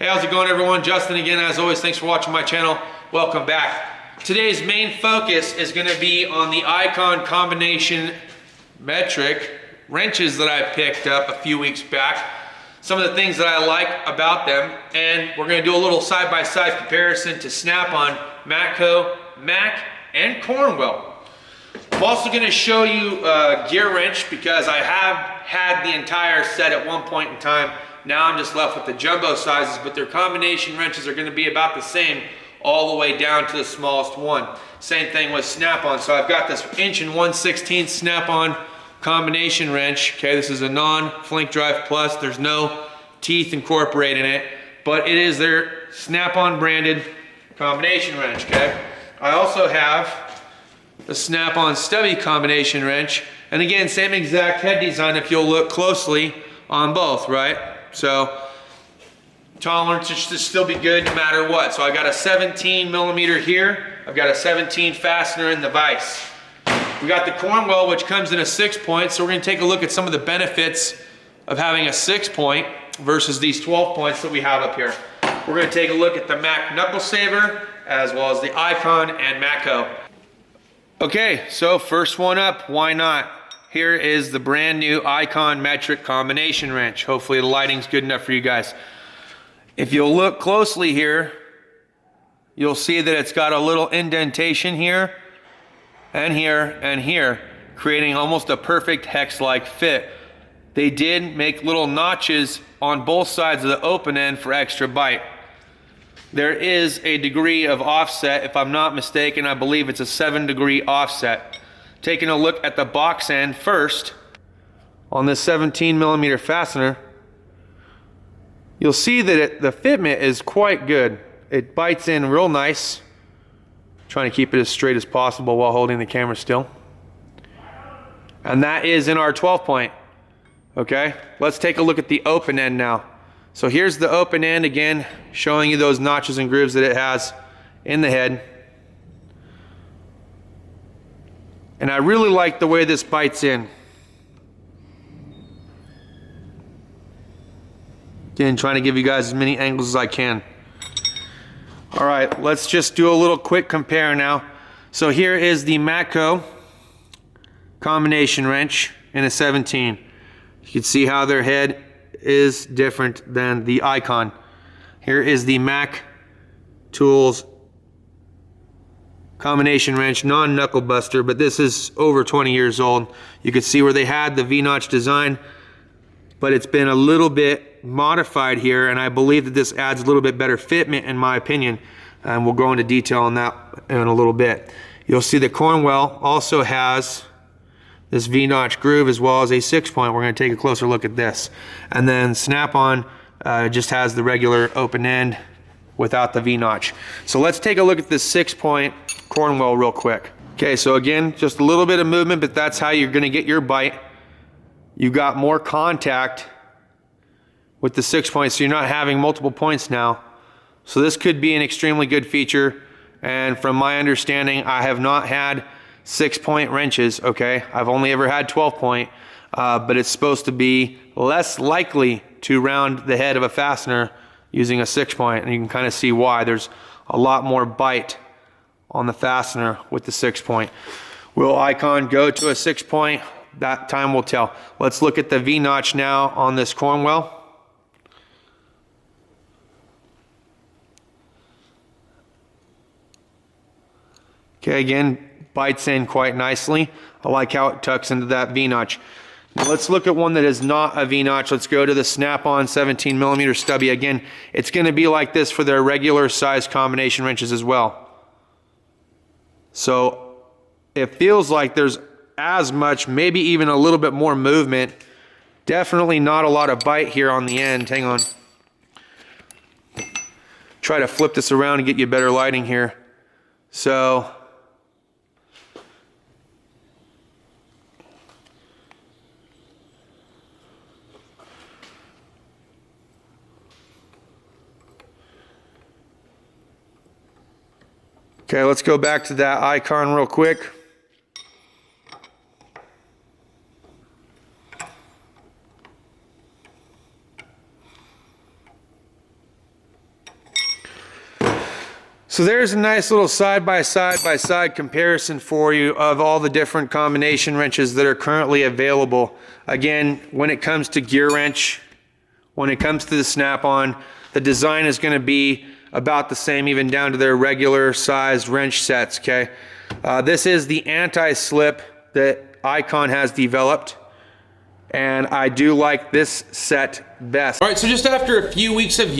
Hey, how's it going, everyone? Justin again, as always. Thanks for watching my channel. Welcome back. Today's main focus is going to be on the Icon combination metric wrenches that I picked up a few weeks back. Some of the things that I like about them, and we're going to do a little side-by-side comparison to Snap-on, Matco, Mac, and Cornwell. I'm also going to show you GearWrench because I have had the entire set at one point in time. Now I'm just left with the jumbo sizes, but their combination wrenches are going to be about the same all the way down to the smallest one. Same thing with Snap-on. So I've got this 1/1/16 Snap-on combination wrench. Okay, this is a non-Flink Drive Plus. There's no teeth incorporated in it, but it is their Snap-on branded combination wrench. Okay, I also have the Snap-on Stubby combination wrench, and again, same exact head design if you'll look closely on both, right? So tolerance should still be good no matter what. So I got a 17 millimeter here. I've got a 17 fastener in the vise. We got the Cornwell, which comes in a 6-point. So we're going to take a look at some of the benefits of having a 6-point versus these 12 points that we have up here. We're going to take a look at the Mac Knuckle Saver as well as the Icon and Matco. Okay, so first one up, why not? Here is the brand new Icon metric combination wrench. Hopefully the lighting's good enough for you guys. If you'll look closely here, you'll see that it's got a little indentation here and here and here, creating almost a perfect hex-like fit. They did make little notches on both sides of the open end for extra bite. There is a degree of offset, if I'm not mistaken. I believe it's a 7-degree offset. Taking a look at the box end first, on this 17 millimeter fastener, you'll see that the fitment is quite good. It bites in real nice. Trying to keep it as straight as possible while holding the camera still. And that is in our 12-point. Okay, let's take a look at the open end now. So here's the open end again, showing you those notches and grooves that it has in the head. And I really like the way this bites in. Again, trying to give you guys as many angles as I can. All right, let's just do a little quick compare now. So here is the Matco combination wrench in a 17. You can see how their head is different than the Icon. Here is the Mac Tools combination wrench, non-knuckle buster, but this is over 20 years old. You can see where they had the V-notch design, but it's been a little bit modified here, and I believe that this adds a little bit better fitment in my opinion, and we'll go into detail on that in a little bit. You'll see that Cornwell also has this V-notch groove as well as a 6-point. We're going to take a closer look at this. And then Snap-on just has the regular open end without the V-notch. So let's take a look at this 6-point Cornwell real quick. Okay, so again, just a little bit of movement, but that's how you're going to get your bite. You got more contact with the 6-point, so you're not having multiple points now. So this could be an extremely good feature, and from my understanding, I have not had 6-point wrenches, okay? I've only ever had 12-point, but it's supposed to be less likely to round the head of a fastener using a 6-point, and you can kind of see why. There's a lot more bite on the fastener with the 6-point. Will Icon go to a 6-point? That time will tell. Let's look at the V-notch now on this Cornwell. Okay, again, bites in quite nicely. I like how it tucks into that V-notch. Now let's look at one that is not a V-notch. Let's go to the Snap-on 17 millimeter Stubby. Again, it's going to be like this for their regular size combination wrenches as well. So it feels like there's as much, maybe even a little bit more movement. Definitely not a lot of bite here on the end. Hang on. Try to flip this around and get you better lighting here. So okay, let's go back to that Icon real quick. So there's a nice little side-by-side comparison for you of all the different combination wrenches that are currently available. Again, when it comes to GearWrench, when it comes to the Snap-on, the design is going to be about the same, even down to their regular sized wrench sets, okay? This is the anti-slip that Icon has developed, and I do like this set best. All right, so just after a few weeks of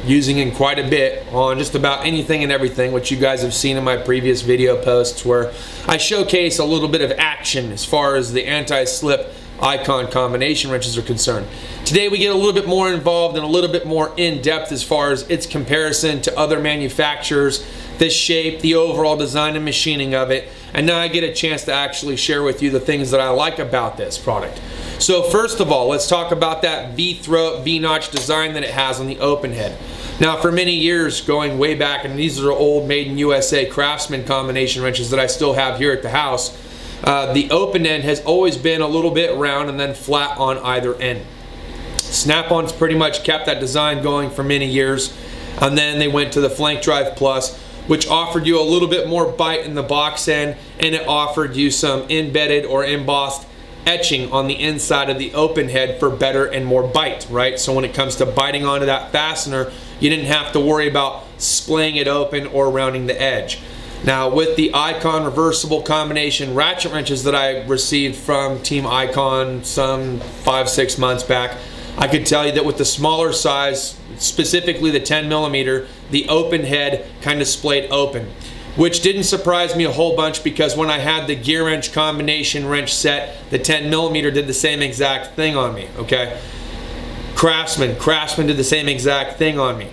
using it quite a bit on just about anything and everything, which you guys have seen in my previous video posts where I showcase a little bit of action as far as the anti-slip Icon combination wrenches are concerned. Today we get a little bit more involved and a little bit more in-depth as far as its comparison to other manufacturers, the shape, the overall design and machining of it, and now I get a chance to actually share with you the things that I like about this product. So first of all, let's talk about that V-throat, V-notch design that it has on the open head. Now for many years, going way back, and these are old made in USA Craftsman combination wrenches that I still have here at the house, the open end has always been a little bit round and then flat on either end. Snap-on's pretty much kept that design going for many years, and then they went to the Flank Drive Plus, which offered you a little bit more bite in the box end, and it offered you some embedded or embossed etching on the inside of the open head for better and more bite, right? So when it comes to biting onto that fastener, you didn't have to worry about splaying it open or rounding the edge. Now with the Icon reversible combination ratchet wrenches that I received from Team Icon some 5-6 months back, I could tell you that with the smaller size, specifically the 10mm, the open head kind of splayed open, which didn't surprise me a whole bunch because when I had the GearWrench combination wrench set, the 10mm did the same exact thing on me, okay? Craftsman did the same exact thing on me.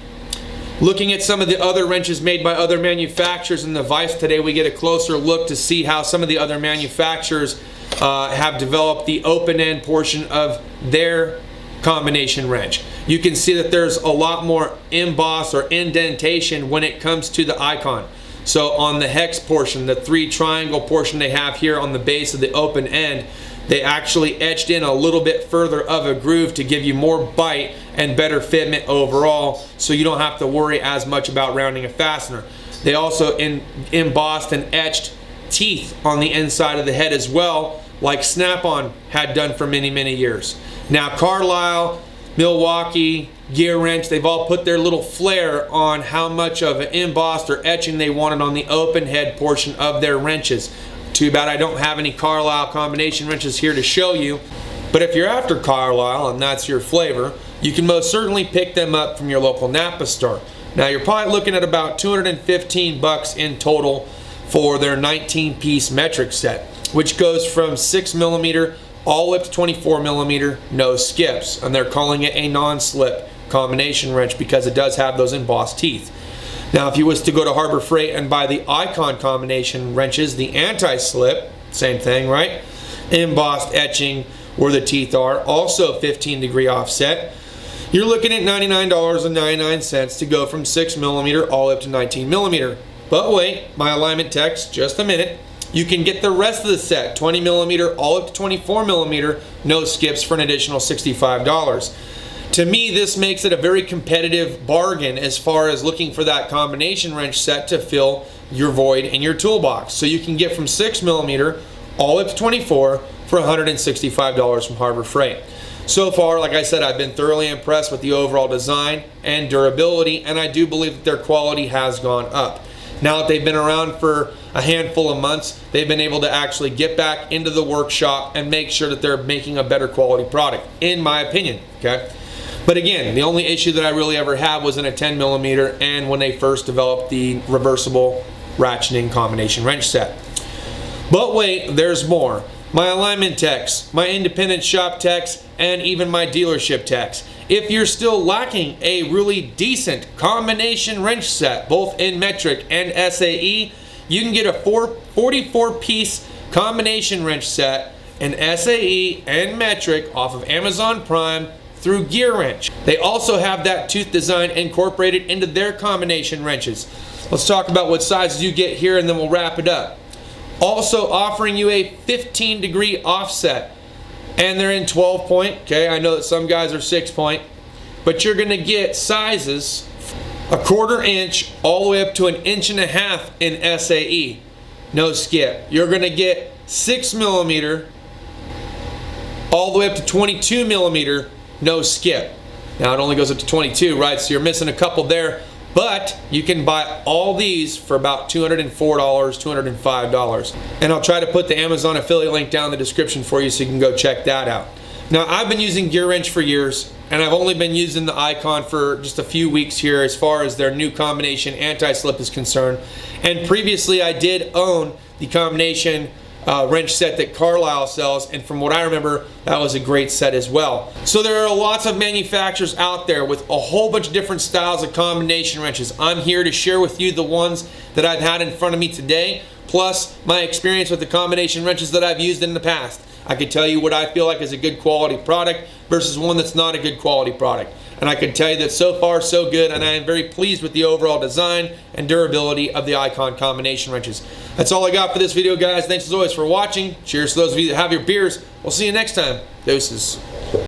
Looking at some of the other wrenches made by other manufacturers in the vise today, we get a closer look to see how some of the other manufacturers have developed the open end portion of their combination wrench. You can see that there's a lot more emboss or indentation when it comes to the Icon. So on the hex portion, the 3 triangle portion they have here on the base of the open end, they actually etched in a little bit further of a groove to give you more bite and better fitment overall, so you don't have to worry as much about rounding a fastener. They also embossed and etched teeth on the inside of the head as well, like Snap-on had done for many, many years. Now Carlisle, Milwaukee, GearWrench, they've all put their little flair on how much of an embossed or etching they wanted on the open head portion of their wrenches. Too bad I don't have any Carlisle combination wrenches here to show you, but if you're after Carlisle and that's your flavor, you can most certainly pick them up from your local Napa store. Now you're probably looking at about 215 bucks in total for their 19-piece metric set, which goes from 6mm all the way up to 24mm, no skips, and they're calling it a non-slip combination wrench because it does have those embossed teeth. Now if you was to go to Harbor Freight and buy the Icon combination wrenches, the anti-slip, same thing, right? Embossed etching where the teeth are, also 15-degree offset. You're looking at $99.99 to go from 6mm all the way up to 19mm. But wait, my alignment text, just a minute. You can get the rest of the set, 20mm all up to 24mm, no skips, for an additional $65. To me, this makes it a very competitive bargain as far as looking for that combination wrench set to fill your void in your toolbox. So you can get from 6mm all up to 24 for $165 from Harbor Freight. So far, like I said, I've been thoroughly impressed with the overall design and durability, and I do believe that their quality has gone up. Now that they've been around for a handful of months, they've been able to actually get back into the workshop and make sure that they're making a better quality product, in my opinion, okay? But again, the only issue that I really ever had was in a 10mm and when they first developed the reversible ratcheting combination wrench set. But wait, there's more. My alignment techs, my independent shop techs, and even my dealership techs. If you're still lacking a really decent combination wrench set, both in metric and SAE, you can get a 44-piece combination wrench set in SAE and metric off of Amazon Prime through GearWrench. They also have that tooth design incorporated into their combination wrenches. Let's talk about what sizes you get here and then we'll wrap it up. Also offering you a 15-degree offset, and they're in 12-point. Okay, I know that some guys are 6-point, but you're gonna get sizes 1/4 inch all the way up to 1.5 inches in SAE. No skip. You're going to get 6mm all the way up to 22mm, no skip. Now it only goes up to 22, right? So you're missing a couple there, but you can buy all these for about $204, $205. And I'll try to put the Amazon affiliate link down in the description for you so you can go check that out. Now I've been using GearWrench for years, and I've only been using the Icon for just a few weeks here as far as their new combination anti-slip is concerned. And previously I did own the combination wrench set that Carlisle sells, and from what I remember, that was a great set as well. So there are lots of manufacturers out there with a whole bunch of different styles of combination wrenches. I'm here to share with you the ones that I've had in front of me today, plus my experience with the combination wrenches that I've used in the past. I can tell you what I feel like is a good quality product versus one that's not a good quality product. And I can tell you that so far so good, and I am very pleased with the overall design and durability of the Icon combination wrenches. That's all I got for this video, guys. Thanks as always for watching. Cheers to those of you that have your beers. We'll see you next time. Deuces.